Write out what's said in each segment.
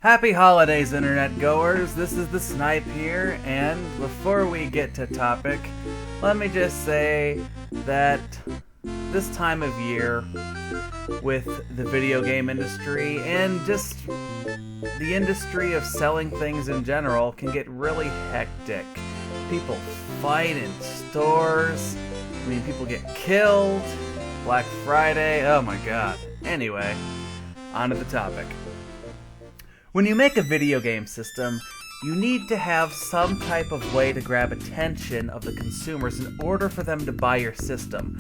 Happy holidays, internet goers. This is the Snipe here, and before we get to topic, let me just say that this time of year, with the video game industry and just the industry of selling things in general, can get really hectic. People fight in stores. People get killed. Black Friday. Oh my god. Anyway, on to the topic. When you make a video game system, you need to have some type of way to grab attention of the consumers in order for them to buy your system.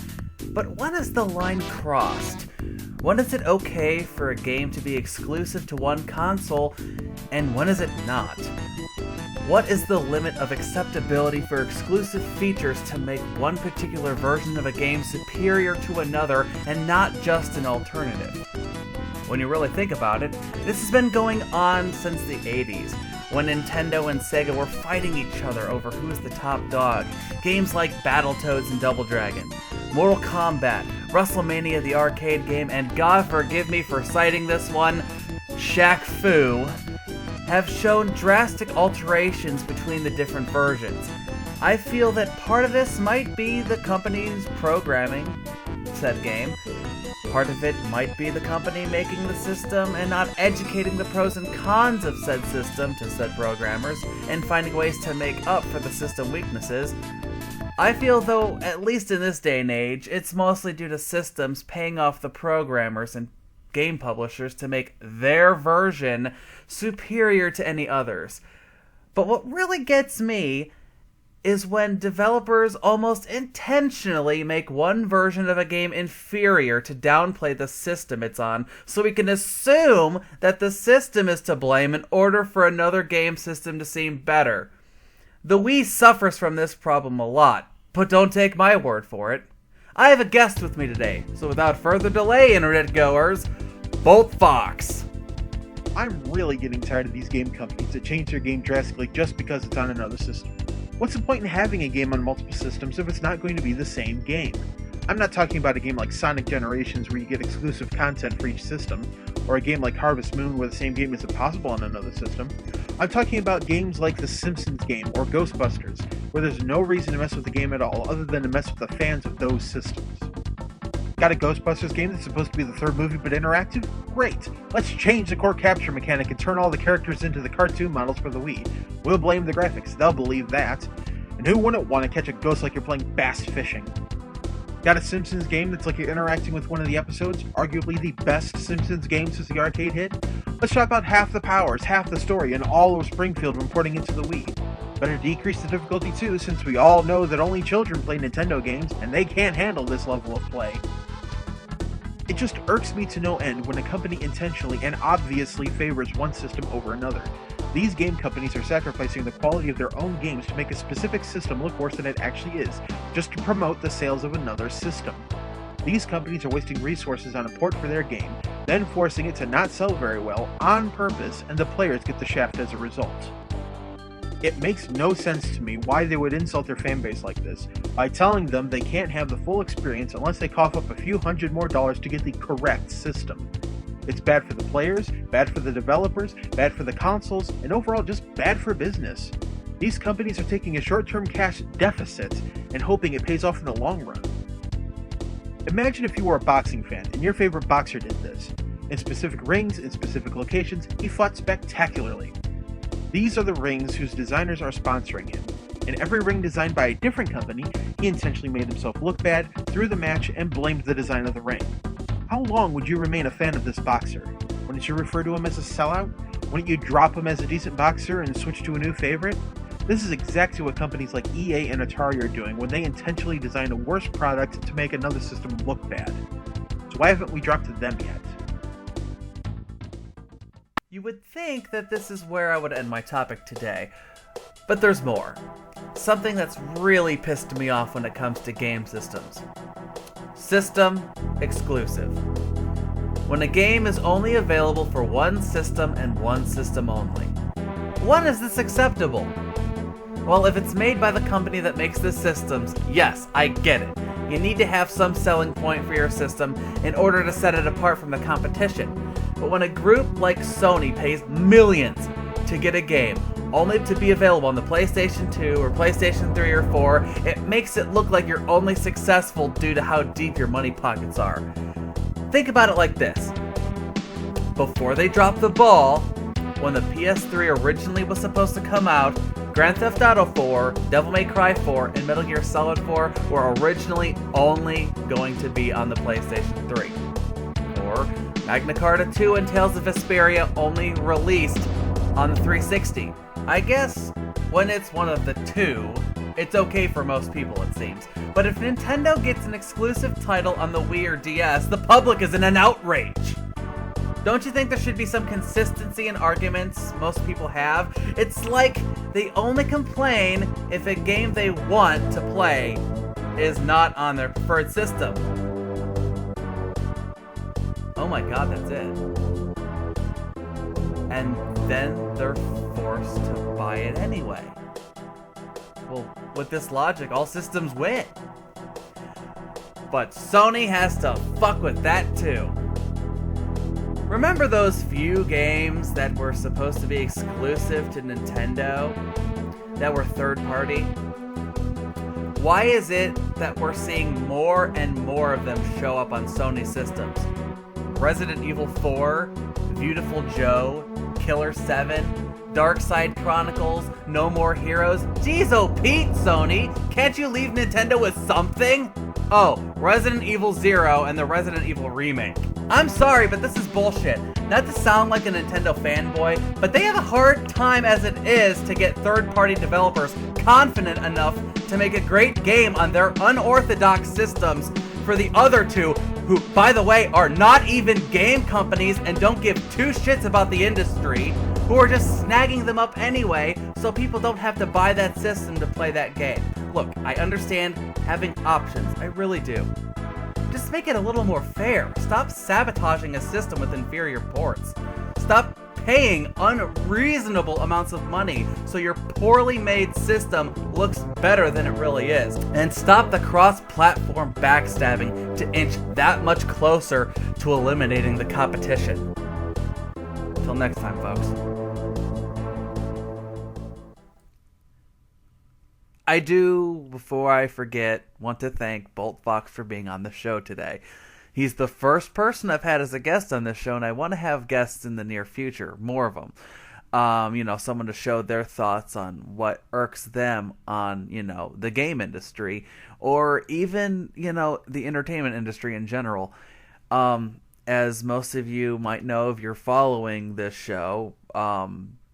But when is the line crossed? When is it okay for a game to be exclusive to one console, and when is it not? What is the limit of acceptability for exclusive features to make one particular version of a game superior to another and not just an alternative? When you really think about it, this has been going on since the 80s, when Nintendo and Sega were fighting each other over who's the top dog. Games like Battletoads and Double Dragon, Mortal Kombat, WrestleMania the arcade game, and God forgive me for citing this one, Shaq Fu, have shown drastic alterations between the different versions. I feel that part of this might be the company's programming said game. Part of it might be the company making the system and not educating the pros and cons of said system to said programmers and finding ways to make up for the system weaknesses. I feel though, at least in this day and age, it's mostly due to systems paying off the programmers and game publishers to make their version superior to any others. But what really gets me is when developers almost intentionally make one version of a game inferior to downplay the system it's on, so we can assume that the system is to blame in order for another game system to seem better. The Wii suffers from this problem a lot, but don't take my word for it. I have a guest with me today, so without further delay, internet goers, Bolt Fox. I'm really getting tired of these game companies that change their game drastically just because it's on another system. What's the point in having a game on multiple systems if it's not going to be the same game? I'm not talking about a game like Sonic Generations where you get exclusive content for each system, or a game like Harvest Moon where the same game isn't possible on another system. I'm talking about games like the Simpsons game or Ghostbusters, where there's no reason to mess with the game at all other than to mess with the fans of those systems. Got a Ghostbusters game that's supposed to be the third movie but interactive? Great! Let's change the core capture mechanic and turn all the characters into the cartoon models for the Wii. We'll blame the graphics, they'll believe that. And who wouldn't want to catch a ghost like you're playing bass fishing? Got a Simpsons game that's like you're interacting with one of the episodes? Arguably the best Simpsons game since the arcade hit? Let's chop out half the powers, half the story, and all of Springfield when porting into the Wii. Better decrease the difficulty too, since we all know that only children play Nintendo games, and they can't handle this level of play. It just irks me to no end when a company intentionally and obviously favors one system over another. These game companies are sacrificing the quality of their own games to make a specific system look worse than it actually is, just to promote the sales of another system. These companies are wasting resources on a port for their game, then forcing it to not sell very well on purpose, and the players get the shaft as a result. It makes no sense to me why they would insult their fanbase like this, by telling them they can't have the full experience unless they cough up a few $100 more to get the correct system. It's bad for the players, bad for the developers, bad for the consoles, and overall just bad for business. These companies are taking a short-term cash deficit and hoping it pays off in the long run. Imagine if you were a boxing fan and your favorite boxer did this. In specific rings, in specific locations, he fought spectacularly. These are the rings whose designers are sponsoring him. In every ring designed by a different company, he intentionally made himself look bad, threw the match, and blamed the design of the ring. How long would you remain a fan of this boxer? Wouldn't you refer to him as a sellout? Wouldn't you drop him as a decent boxer and switch to a new favorite? This is exactly what companies like EA and Atari are doing when they intentionally design a worse product to make another system look bad. So why haven't we dropped them yet? You would think that this is where I would end my topic today, but there's more. Something that's really pissed me off when it comes to game systems. System exclusive. When a game is only available for one system and one system only. When is this acceptable? Well, if it's made by the company that makes the systems, yes, I get it. You need to have some selling point for your system in order to set it apart from the competition. But when a group like Sony pays millions to get a game, only to be available on the PlayStation 2 or PlayStation 3 or 4, it makes it look like you're only successful due to how deep your money pockets are. Think about it like this. Before they dropped the ball, when the PS3 originally was supposed to come out, Grand Theft Auto 4, Devil May Cry 4, and Metal Gear Solid 4 were originally only going to be on the PlayStation 3. Or Magna Carta 2 and Tales of Vesperia only released on the 360. I guess when it's one of the two, it's okay for most people, it seems. But if Nintendo gets an exclusive title on the Wii or DS, the public is in an outrage. Don't you think there should be some consistency in arguments most people have? It's like they only complain if a game they want to play is not on their preferred system. Oh my god, that's it. And then they're forced to buy it anyway. Well, with this logic, all systems win. But Sony has to fuck with that too. Remember those few games that were supposed to be exclusive to Nintendo that were third party? Why is it that we're seeing more and more of them show up on Sony systems? Resident Evil 4, Beautiful Joe, Killer 7, Dark Side Chronicles, No More Heroes. Jeez, oh Pete, Sony, can't you leave Nintendo with something? Oh, Resident Evil 0 and the Resident Evil remake. I'm sorry, but this is bullshit. Not to sound like a Nintendo fanboy, but they have a hard time as it is to get third-party developers confident enough to make a great game on their unorthodox systems for the other two, who, by the way, are not even game companies and don't give two shits about the industry, who are just snagging them up anyway so people don't have to buy that system to play that game. Look, I understand having options, I really do. Just make it a little more fair. Stop sabotaging a system with inferior ports. Stop paying unreasonable amounts of money so your poorly made system looks better than it really is. And stop the cross-platform backstabbing to inch that much closer to eliminating the competition. Till next time, folks. I do, before I forget, want to thank Bolt Fox for being on the show today. He's the first person I've had as a guest on this show, and I want to have guests in the near future, more of them. Someone to show their thoughts on what irks them on, the game industry, or even, the entertainment industry in general. As most of you might know if you're following this show,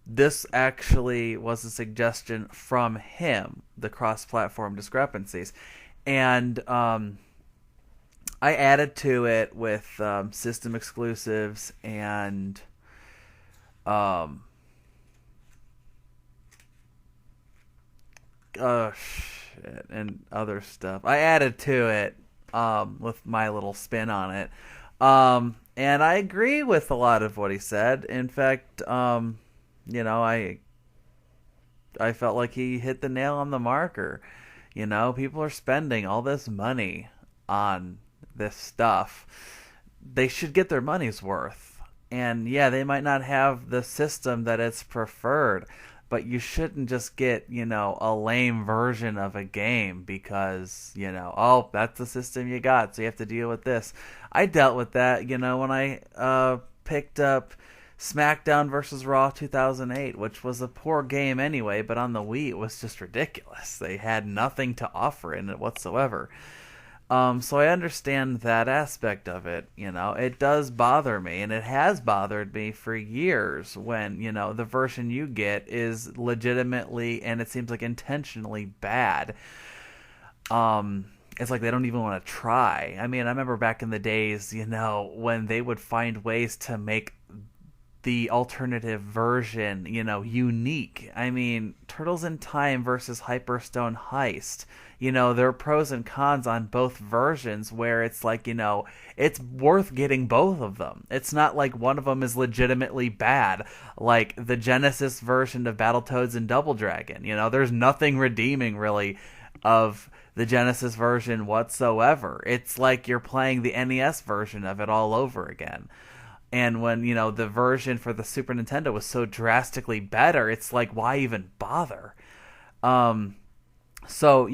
this actually was a suggestion from him, the cross-platform discrepancies. And I added to it with system exclusives and and other stuff. I added to it with my little spin on it. And I agree with a lot of what he said. In fact, I felt like he hit the nail on the marker. People are spending all this money on this stuff. They should get their money's worth. And yeah, they might not have the system that it's preferred, but you shouldn't just get, a lame version of a game because, that's the system you got, so you have to deal with this. I dealt with that, when I picked up SmackDown vs. Raw 2008, which was a poor game anyway, but on the Wii it was just ridiculous. They had nothing to offer in it whatsoever. So I understand that aspect of it. It does bother me, and it has bothered me for years when, the version you get is legitimately, and it seems like intentionally bad. It's like they don't even want to try. I mean, I remember back in the days, when they would find ways to make the alternative version, unique. I mean, Turtles in Time versus Hyperstone Heist. There are pros and cons on both versions where it's like, it's worth getting both of them. It's not like one of them is legitimately bad, like the Genesis version of Battletoads and Double Dragon. There's nothing redeeming really of the Genesis version whatsoever. It's like you're playing the NES version of it all over again. And when, the version for the Super Nintendo was so drastically better, it's like, why even bother? So,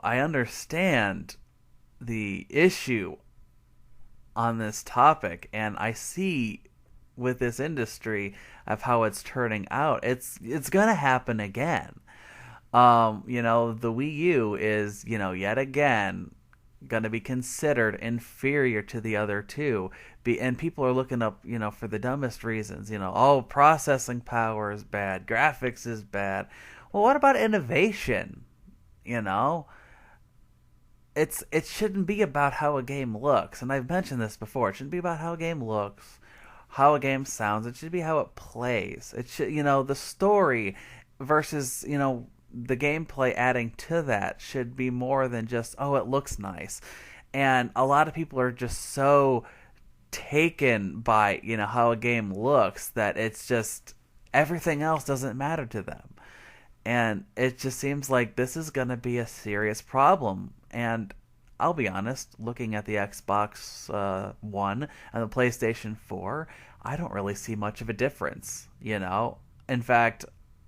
I understand the issue on this topic, and I see with this industry of how it's turning out, it's gonna happen again. The Wii U is, yet again gonna be considered inferior to the other two. And people are looking up, for the dumbest reasons. Processing power is bad, graphics is bad. Well, what about innovation? It shouldn't be about how a game looks, and I've mentioned this before. It shouldn't be about how a game looks, how a game sounds. It should be how it plays. It should, the story versus, the gameplay adding to that should be more than just, it looks nice. And a lot of people are just so taken by, how a game looks that it's just everything else doesn't matter to them. And it just seems like this is going to be a serious problem. And I'll be honest, looking at the Xbox One and the PlayStation 4, I don't really see much of a difference, In fact,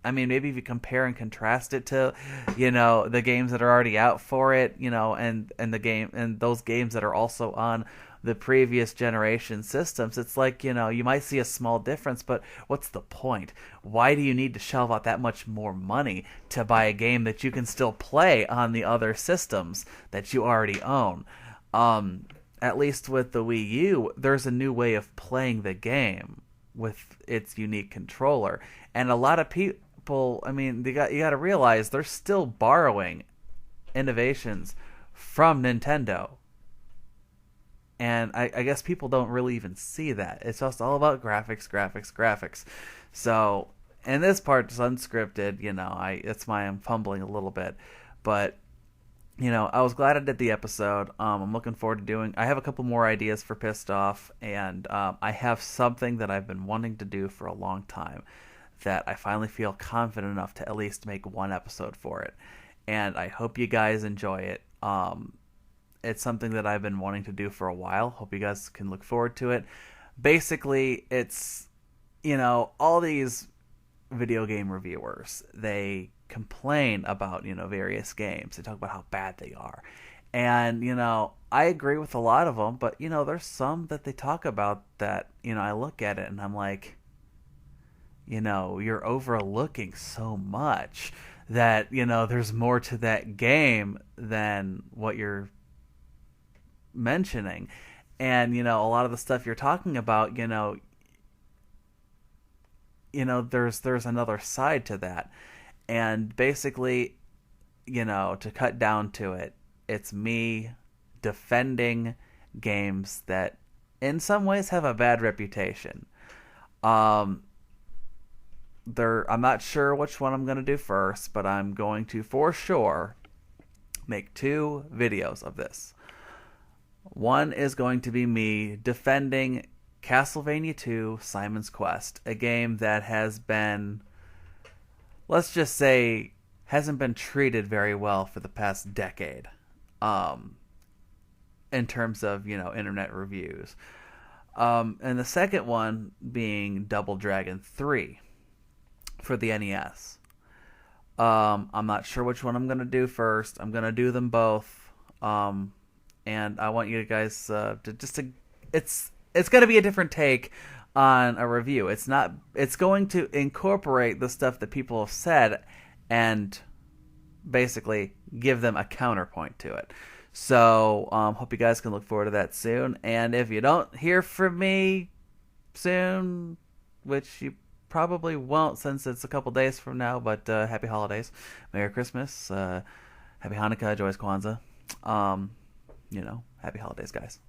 maybe if you compare and contrast it to, the games that are already out for it, and those games that are also on the previous generation systems, it's like, you might see a small difference, but what's the point? Why do you need to shell out that much more money to buy a game that you can still play on the other systems that you already own? At least with the Wii U, there's a new way of playing the game with its unique controller. And a lot of people, you got to realize they're still borrowing innovations from Nintendo. And I guess people don't really even see that. It's just all about graphics. So, and this part is unscripted, it's why I'm fumbling a little bit. But, I was glad I did the episode. I'm looking forward to I have a couple more ideas for Pissed Off, and I have something that I've been wanting to do for a long time that I finally feel confident enough to at least make one episode for it. And I hope you guys enjoy it. It's something that I've been wanting to do for a while. Hope you guys can look forward to it. Basically, it's, all these video game reviewers, they complain about, various games. They talk about how bad they are. And, I agree with a lot of them, but, there's some that they talk about that, I look at it and I'm like, you're overlooking so much that, there's more to that game than what you're mentioning. And a lot of the stuff you're talking about, there's another side to that. And basically, to cut down to it, it's me defending games that in some ways have a bad reputation. I'm not sure which one I'm going to do first, but I'm going to for sure make 2 videos of this. One is going to be me defending Castlevania 2 Simon's Quest, a game that has been, let's just say, hasn't been treated very well for the past decade, in terms of, internet reviews. And the second one being Double Dragon 3 for the NES. I'm not sure which one I'm going to do first. I'm going to do them both. And I want you guys it's going to be a different take on a review. It's going to incorporate the stuff that people have said and basically give them a counterpoint to it. So, hope you guys can look forward to that soon. And if you don't hear from me soon, which you probably won't since it's a couple days from now, but happy holidays. Merry Christmas. Happy Hanukkah, Joyous Kwanzaa. Happy holidays, guys.